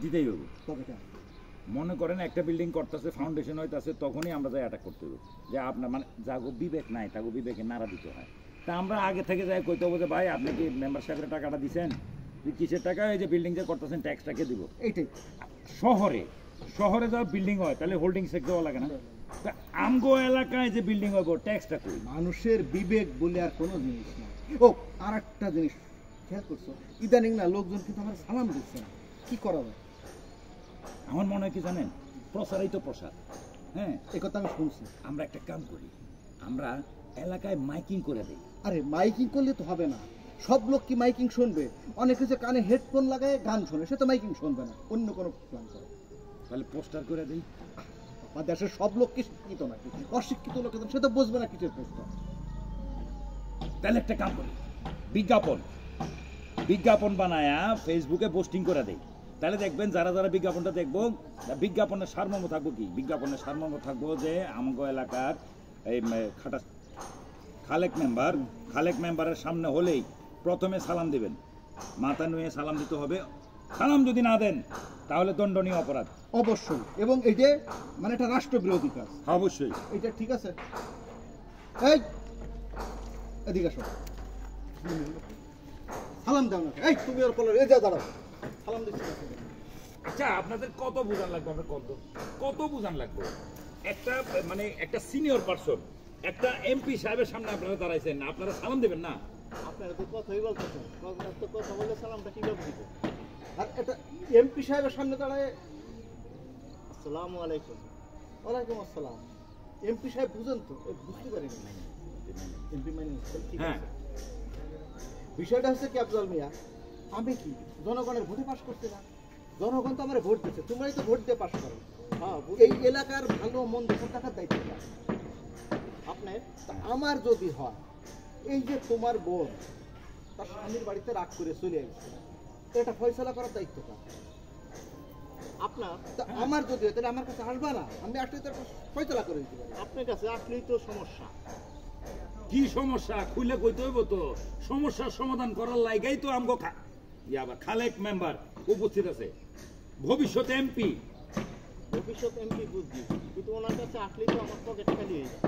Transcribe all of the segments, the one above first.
দিতেই হবে। মনে করেন একটা বিল্ডিং করতেছে, ফাউন্ডেশন হইতেছে, তখনই আমরা যাই অ্যাটাক করতে হবে। যে আপনার মানে যাগো বিবেক নাই, তাগো বিবেকে নাড়া দিতে হয়। তা আমরা আগে থেকে যাই কইতে হবে যে ভাই আপনি কি মেম্বার সাহেবের টাকাটা দিচ্ছেন, কিসের টাকা, এই যে বিল্ডিং যে করতেছেন ট্যাক্সটাকে দিব। এইটাই শহরে যা বিল্ডিং হয় তাহলে হোল্ডিং সেক্ট দেওয়া লাগে না। তা আমগো এলাকায় যে বিল্ডিং হইব ট্যাক্সটা কই? মানুষের বিবেক বলে আর কোনো জিনিস না। ও আর একটা জিনিস খেয়াল করছো, ইদানিং না লোকজন কিন্তু আমার সালাম দিচ্ছে না, কি করা যায়? আমার মনে হয় কি জানেন, প্রসারই তো প্রসার। হ্যাঁ, এই কথা আমি শুনছি। আমরা একটা কাম করি, আমরা এলাকায় মাইকিং করে দিই। আরে মাইকিং করলে তো হবে না, সব লোক কি মাইকিং শুনবে? অনেকে যে কানে হেডফোন লাগায় গান শোনে, সে তো মাইকিং শুনবে না, অন্য কোনো প্ল্যান করে। তাহলে পোস্টার করে দিই। আমার দেশের সব লোক কি শিক্ষিত নাকি? অশিক্ষিত লোক সে তো বুঝবে না কিসের পোস্টার। তাহলে একটা কাম করি, বিজ্ঞাপন বানায়া ফেসবুকে পোস্টিং করে দেই। তাহলে দেখবেন যারা যারা বিজ্ঞাপনটা দেখবো, বিজ্ঞাপনের সারমর্ম থাকবো কি? বিজ্ঞাপনের সারমর্ম থাকবো যে আমগো এলাকার এই খালেক মেম্বারের সামনে হলেই প্রথমে সালাম দিবেন, মাথা নুয়ে সালাম দিতে হবে। সালাম যদি না দেন তাহলে দণ্ডনীয় অপরাধ। অবশ্যই, এবং এই যে মানে এটা রাষ্ট্রবিরোধী কাজ। অবশ্যই এটা ঠিক আছে। এই এদিকে আসো, সালাম দাও না। এই তুমি ওর পরে এই যা দাঁড়াও, সালাম দিচ্ছি। আচ্ছা, আপনাদের কত বুঝান লাগবে? আমরা কত বুঝান লাগবে? একটা মানে একটা সিনিয়র পারসন, একটা এমপি সাহেবের সামনে আপনারা দাঁড়াইছেন, আপনারা সালাম দেবেন না? আপনারা তো কথাই বলতেছেন, তো কথা বলে সালামটা কিভাবে দিব? আর এটা এমপি সাহেবের সামনে দাঁড়ায় আসসালামু আলাইকুম। ওয়ালাইকুম আসসালাম। এমপি সাহেব বুঝেন তো? বুঝতে পারিনি। এমপি মানে ঠিক আছে। বিষয়টা হচ্ছে কি আফজাল মিয়া, আমি কি জনগণের ভোটে পাশ করতে না? জনগণ তো আমার ভোট দিচ্ছে, তোমরাই তো ভোট দিয়ে পাশ করো। এই এলাকার ভালো মন্দ সব টাকার দায়িত্ব আপনার। আমার যদি হয় এই যে তোমার বোন তার স্বামীর বাড়িতে রাগ করে চলে আসছে, এটা ফয়সালা করার দায়িত্ব কার? আপনার। আমার যদি হয় তাহলে আমার কাছে আসবা না? আমি আসলে তো ফয়সালা করে দিতে পারি। আপনার কাছে আসলেই তো সমস্যা। কি সমস্যা খুলে কইতে হইব তো? সমস্যার সমাধান করার লাইগাই তো আমগো খালেক মেম্বার উপস্থিত আছে, ভবিষ্যৎ এমপি। ভবিষ্যৎ এমপি বুঝছি, কিন্তু ওনার কাছে আসলেই তো আমার পকেট খালি হয়ে যায়।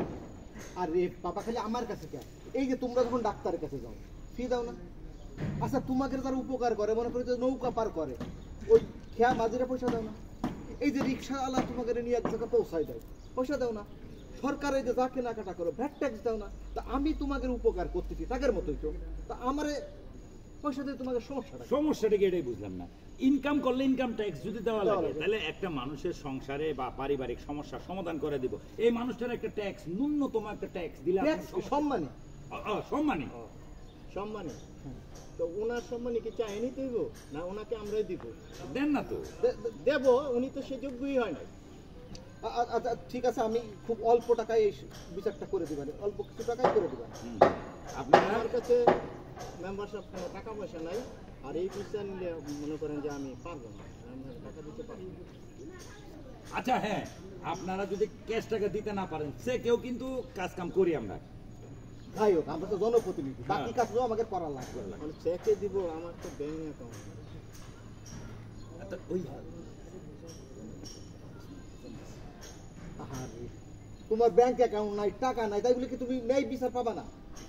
আর রে বাবা, খালি আমার কাছে কেন? এই যে তোমরা যখন ডাক্তারের কাছে যাও, ফি দাও না? আচ্ছা, তোমাকে যারা উপকার করে, মনে করো যে নৌকা পার করে, ওই খেয়া মাঝিরা পয়সা দাও না? এই যে রিক্সাওয়ালা তোমাকে নিয়ে এক জায়গায় পৌঁছায় দেয়, পয়সা দাও না? সরকার এই যে যা কেনাকাটা করো, ভ্যাট ট্যাক্স দাও না? তা আমি তোমাকে উপকার করতেছি, তাদের মতোই তো। তা আমারে পয়সা দিয়ে তোমাকে সমস্যাটা কি এটাই বুঝলাম না। ইনকাম করলে ইনকাম ট্যাক্স যদি দেওয়া লাগে, তাহলে একটা মানুষের সংসারে বা পারিবারিক সমস্যার সমাধান করে দিব। এই মানুষটার একটা ট্যাক্স, ন্যূনতম একটা ট্যাক্স দিলে সম্মানী সম্মানী তো ওনার সম্মানী কি চাইনি দেব না? ওনাকে আমরাই দিব? দেন না তো? দেব, উনি তো সে যোগ্যই হয় না। আচ্ছা ঠিক আছে, আমি খুব অল্প টাকায় এই বিচারটা করে দিবেন, অল্প কিছু টাকায় করে দিবেন। আপনার কাছে মেম্বারশিপ টাকা পয়সা নাই, আর এই বিচার নিলে মনে করেন যে আমি পারবো না, টাকা দিতে পারবো না। আচ্ছা হ্যাঁ, আপনারা যদি ক্যাশ টাকা দিতে না পারেন, সে কেউ কিন্তু কাজ কাম করি আমরা। যাই হোক, আমরা তো জনপ্রতিনিধি, বাকি কাজগুলো আমাকে করা লাগবে। মানে চেকে দিব, আমার তো ব্যাংক অ্যাকাউন্ট। ওই তোমার ব্যাংক অ্যাকাউন্ট নাই, টাকা নাই, তাই বলে কি তুমি ন্যায় বিচার পাবা না?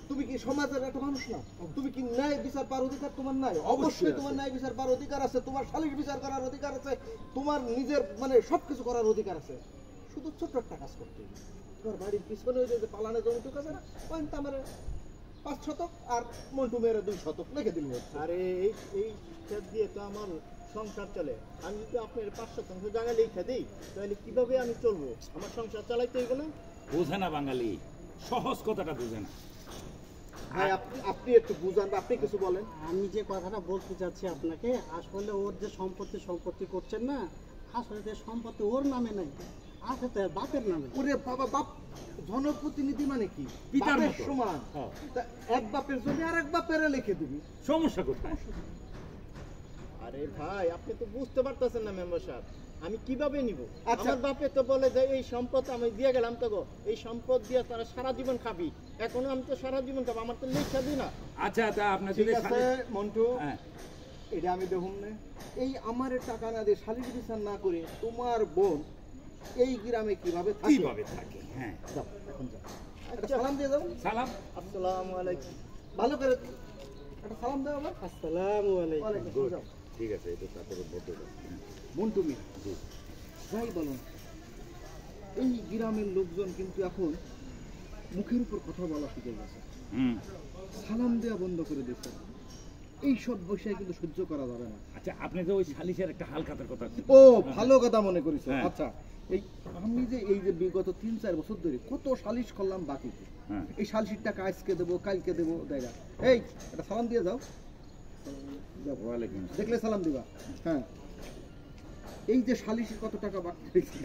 তুমি কি সমাজের একটা মানুষ না? তুমি কি ন্যায় বিচার পাওয়ার অধিকার তোমার নাই? অবশ্যই তোমার ন্যায় বিচার পাওয়ার অধিকার আছে, তোমার সালিশ বিচার করার অধিকার আছে, তোমার নিজের মানে সবকিছু করার অধিকার আছে। শুধু ছোট্ট একটা কাজ করতে হবে। তোমার বাড়ির পিছনে ওই যে পালানে জমিটুক আছে না, ওই আমার 5 শতক আর মন্টু মেয়ের 2 শতক লিখে দিল। আরে এই ক্ষেত দিয়ে তো আমার সংসার চলে। আমি যদি আপনার 5 শতাংশ জায়গা লিখে দিই, তাহলে কিভাবে আমি চলবো? আমার সংসার চালাইতে হইব না? বোঝে না বাঙালি, সহজ কথাটা বোঝে না। হ্যাঁ, আপনি একটু বুঝান, আপনি কিছু বলেন। আমি যে কথাটা বলতে চাচ্ছি আপনাকে, আসলে ওর যে সম্পত্তি করছেন না, আসলে যে সম্পত্তি ওর নামে নাই, আছে তো বাপের নামে। ওরে বাবা, বাপ জনপ্রতিনিধি মানে কি? পিতার সমান। এক বাপের জমি আর এক বাপের লিখে দিবি, সমস্যা কোথায়? আরে ভাই, আপনি তো বুঝতে পারতেছেন না মেম্বার সাহেব, আমি কিভাবে নিব? আমার বাপে তো বলে যে এই সম্পদ আমি দিয়ে গেলাম, তো এই সম্পদ দিয়ে তারা সারা জীবন খাবি। এখনো আমি তো সারা জীবন খাবো, আমার তো লেখা দিই না। আচ্ছা তা আপনার ঠিক আছে মন্টু, এটা আমি দেখুন না, এই আমার টাকা না দিয়ে শালির বিচার না করে তোমার বোন এই গ্রামে কিভাবে থাকে? কিভাবে থাকে? হ্যাঁ, যাও, এখন যাও। একটা সালাম দিয়ে দাও। সালাম। আসসালামু আলাইকুম। ভালো করে একটা সালাম দাও আমার। আসসালামু আলাইকুম। ওয়ালাইকুম Good. আসসালাম। ঠিক আছে, এটা তারপরে ভদ্রতা। মন্টু মিয়া, যাই বলুন, এই গ্রামের লোকজন কিন্তু এখন মুখের উপর কথা বলা শিখে গেছে, হুম। সালাম দেওয়া বন্ধ করে দিচ্ছে। এই সব বিষয় কিন্তু সহ্য করা যাবে না। আচ্ছা, আপনি যে ওই সালিশের একটা হালখাতার কথা ছিল। ও ভালো কথা মনে করেছো। হ্যাঁ। আচ্ছা, আমি যে এই যে বিগত 3-4 বছর ধরে কত সালিশ করলাম বাকিতে, হ্যাঁ। এই সালিশির টাকা আজকে দেবো কালকে দেবো দেখা। এই একটা সালাম দিয়ে যাও। যাও। ওয়ালাইকুম আসসালাম। দেখলে সালাম দিবা। হ্যাঁ, এই যে সালিশির কত টাকা বাকি হয়েছে